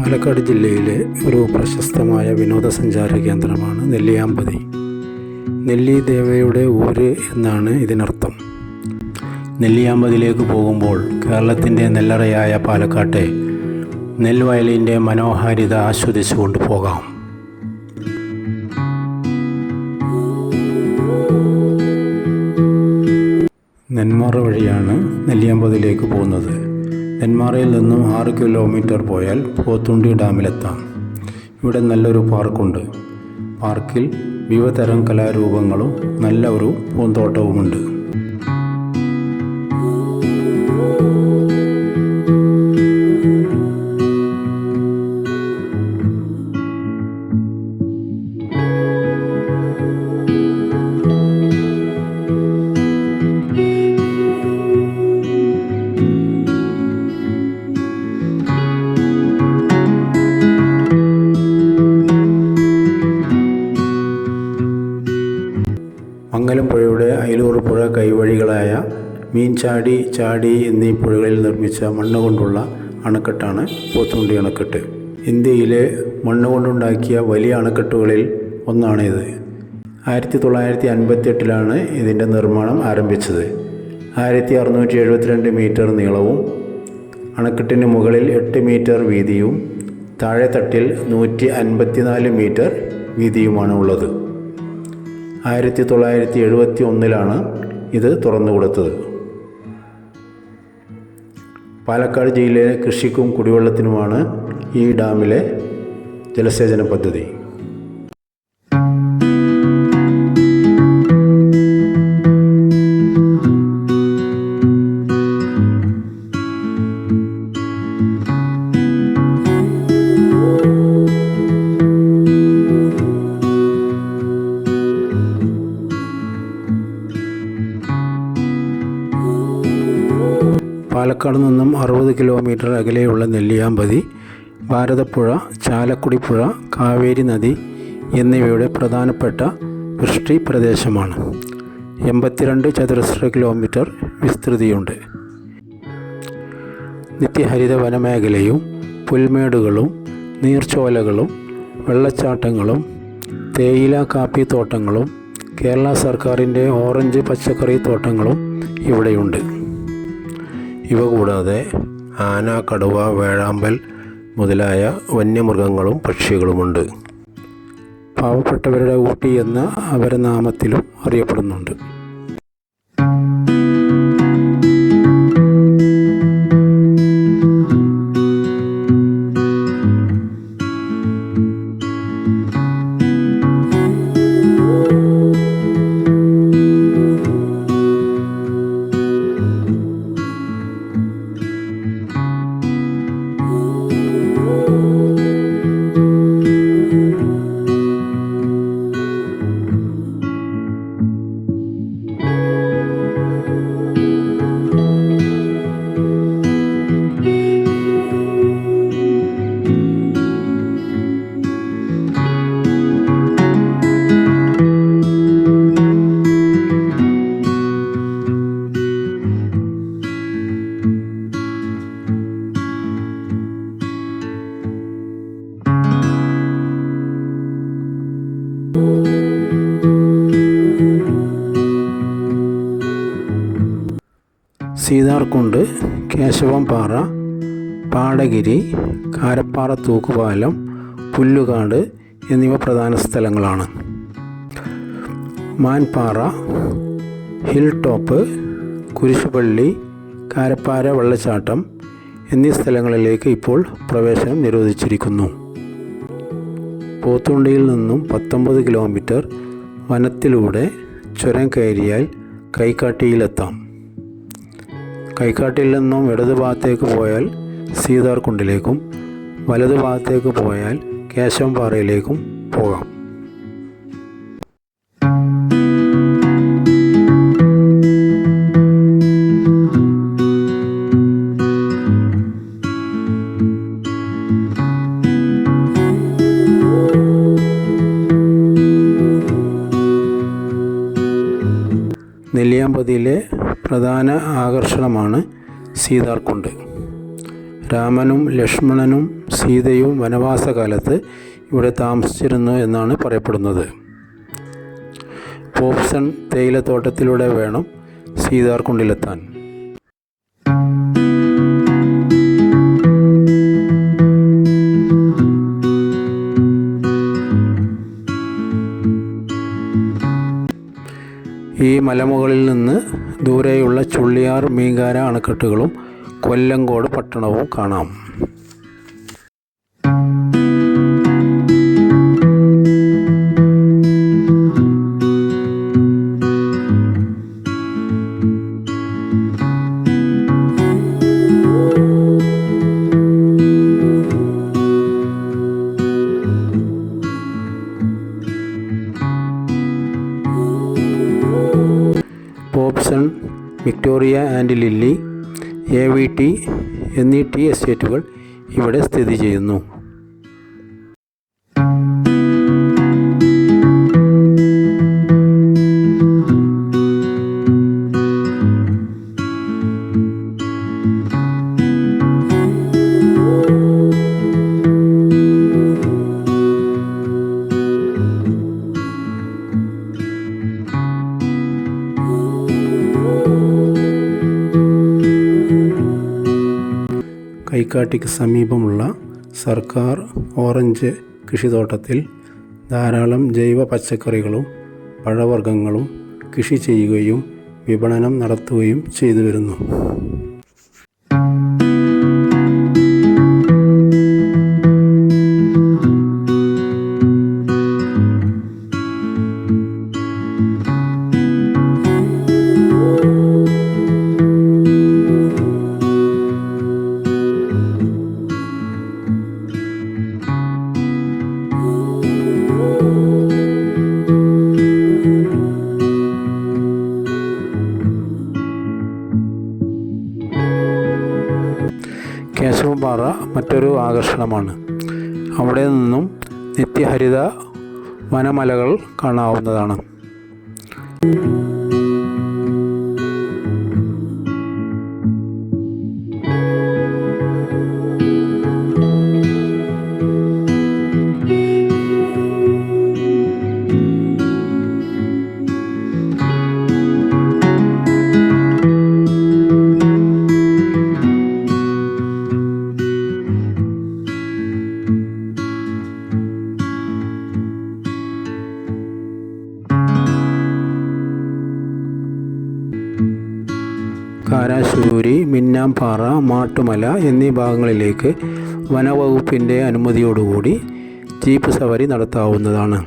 പാലക്കാട് ജില്ലയിലെ ഒരു പ്രശസ്തമായ വിനോദസഞ്ചാര കേന്ദ്രമാണ് നെല്ലിയാമ്പതി. നെല്ലി ദേവയുടെ ഊര് എന്നാണ് ഇതിനർത്ഥം. നെല്ലിയാമ്പതിയിലേക്ക് പോകുമ്പോൾ കേരളത്തിൻ്റെ നെല്ലറയായ പാലക്കാട്ടെ നെൽവയലിൻ്റെ മനോഹാരിത ആസ്വദിച്ചുകൊണ്ട് പോകാം. നെന്മാറ വഴിയാണ് നെല്ലിയാമ്പതിയിലേക്ക് പോകുന്നത്. നെന്മാറയിൽ നിന്നും 6 കിലോമീറ്റർ പോയാൽ പോത്തുണ്ടി ഡാമിലെത്താം. ഇവിടെ നല്ലൊരു പാർക്കുണ്ട്. പാർക്കിൽ വിവിധതരം കലാരൂപങ്ങളും നല്ല ഒരു പൂന്തോട്ടവുമുണ്ട്. മംഗലം പുഴയുടെ അയിലൂർ പുഴ കൈവഴികളായ മീൻചാടി, ചാടി എന്നീ പുഴകളിൽ നിർമ്മിച്ച മണ്ണുകൊണ്ടുള്ള അണക്കെട്ടാണ് പോത്തുണ്ടി അണക്കെട്ട്. ഇന്ത്യയിലെ മണ്ണുകൊണ്ടുണ്ടാക്കിയ വലിയ അണക്കെട്ടുകളിൽ ഒന്നാണിത്. 1958 ഇതിൻ്റെ നിർമ്മാണം ആരംഭിച്ചത്. 1672 മീറ്റർ നീളവും അണക്കെട്ടിന് മുകളിൽ 8 മീറ്റർ വീതിയും താഴെത്തട്ടിൽ 154 മീറ്റർ വീതിയുമാണ് ഉള്ളത്. 1971 ഇത് തുറന്നുകൊടുത്തത്. പാലക്കാട് ജില്ലയിലെ കൃഷിക്കും കുടിവെള്ളത്തിനുമാണ് ഈ ഡാമിലെ ജലസേചന പദ്ധതി. പാലക്കാട് നിന്നും 60 കിലോമീറ്റർ അകലെയുള്ള നെല്ലിയാമ്പതി ഭാരതപ്പുഴ, ചാലക്കുടി പുഴ, കാവേരി നദി എന്നിവയുടെ പ്രധാനപ്പെട്ട വൃഷ്ടി പ്രദേശമാണ്. 82 ചതുരശ്ര കിലോമീറ്റർ വിസ്തൃതിയുണ്ട്. നിത്യഹരിത വനമേഖലയും പുൽമേടുകളും നീർച്ചോലകളും വെള്ളച്ചാട്ടങ്ങളും തേയില കാപ്പി തോട്ടങ്ങളും കേരള സർക്കാരിൻ്റെ ഓറഞ്ച് പച്ചക്കറി തോട്ടങ്ങളും ഇവിടെയുണ്ട്. ഇവ കൂടാതെ ആന, കടുവ, വേഴാമ്പൽ മുതലായ വന്യമൃഗങ്ങളും പക്ഷികളുമുണ്ട്. പാവപ്പെട്ടവരുടെ ഊട്ടി എന്ന അപരനാമത്തിലും അറിയപ്പെടുന്നുണ്ട്. സീതാർകുണ്ട്, കേശവം പാറ, പാടഗിരി, കാരപ്പാറ തൂക്കുപാലം, പുല്ലുകാട് എന്നിവ പ്രധാന സ്ഥലങ്ങളാണ്. മാൻപാറ, ഹിൽ ടോപ്പ്, കുരിശുപള്ളി, കാരപ്പാര വെള്ളച്ചാട്ടം എന്നീ സ്ഥലങ്ങളിലേക്ക് ഇപ്പോൾ പ്രവേശനം നിരോധിച്ചിരിക്കുന്നു. പോത്തുണ്ടിയിൽ നിന്നും 19 കിലോമീറ്റർ വനത്തിലൂടെ ചുരം കയറിയാൽ കൈക്കാട്ടിയിലെത്താം. കൈക്കാട്ടിയിൽ നിന്നും ഇടതുഭാഗത്തേക്ക് പോയാൽ സീതാർകുണ്ടിലേക്കും വലതുഭാഗത്തേക്ക് പോയാൽ കേശവം പാറയിലേക്കും പോകാം. നെല്ലിയാമ്പതിയിലെ പ്രധാന ആകർഷണമാണ് സീതാർകുണ്ട്. രാമനും ലക്ഷ്മണനും സീതയും വനവാസകാലത്ത് ഇവിടെ താമസിച്ചിരുന്നു എന്നാണ് പറയപ്പെടുന്നത്. പോപ്സൺ തേയിലത്തോട്ടത്തിലൂടെ വേണം സീതാർകുണ്ടിലെത്താൻ. ഈ മലമുകളിൽ നിന്ന് ദൂരെയുള്ള ചുള്ളിയാർ മീങ്കാര അണക്കെട്ടുകളും കൊല്ലങ്കോട് പട്ടണവും കാണാം. പോപ്സൺ, വിക്ടോറിയ ആൻഡ് ലില്ലി, AVT എന്നീ ടീ എസ്റ്റേറ്റുകൾ ഇവിടെ സ്ഥിതി ചെയ്യുന്നു. കൈക്കാട്ടിക്ക് സമീപമുള്ള സർക്കാർ ഓറഞ്ച് കൃഷിത്തോട്ടത്തിൽ ധാരാളം ജൈവ പച്ചക്കറികളും പഴവർഗ്ഗങ്ങളും കൃഷി ചെയ്യുകയും വിപണനം നടത്തുകയും ചെയ്തു വരുന്നു. കേശവപാറ മറ്റൊരു ആകർഷണമാണ്. അവിടെ നിന്നും നിത്യഹരിത വനമലകൾ കാണാവുന്നതാണ്. കാരാശൂരി, മിന്നാംപാറ, മാട്ടുമല എന്നീ ഭാഗങ്ങളിലേക്ക് വനവകുപ്പിൻ്റെ അനുമതിയോടുകൂടി ജീപ്പ് സവാരി നടത്താവുന്നതാണ്.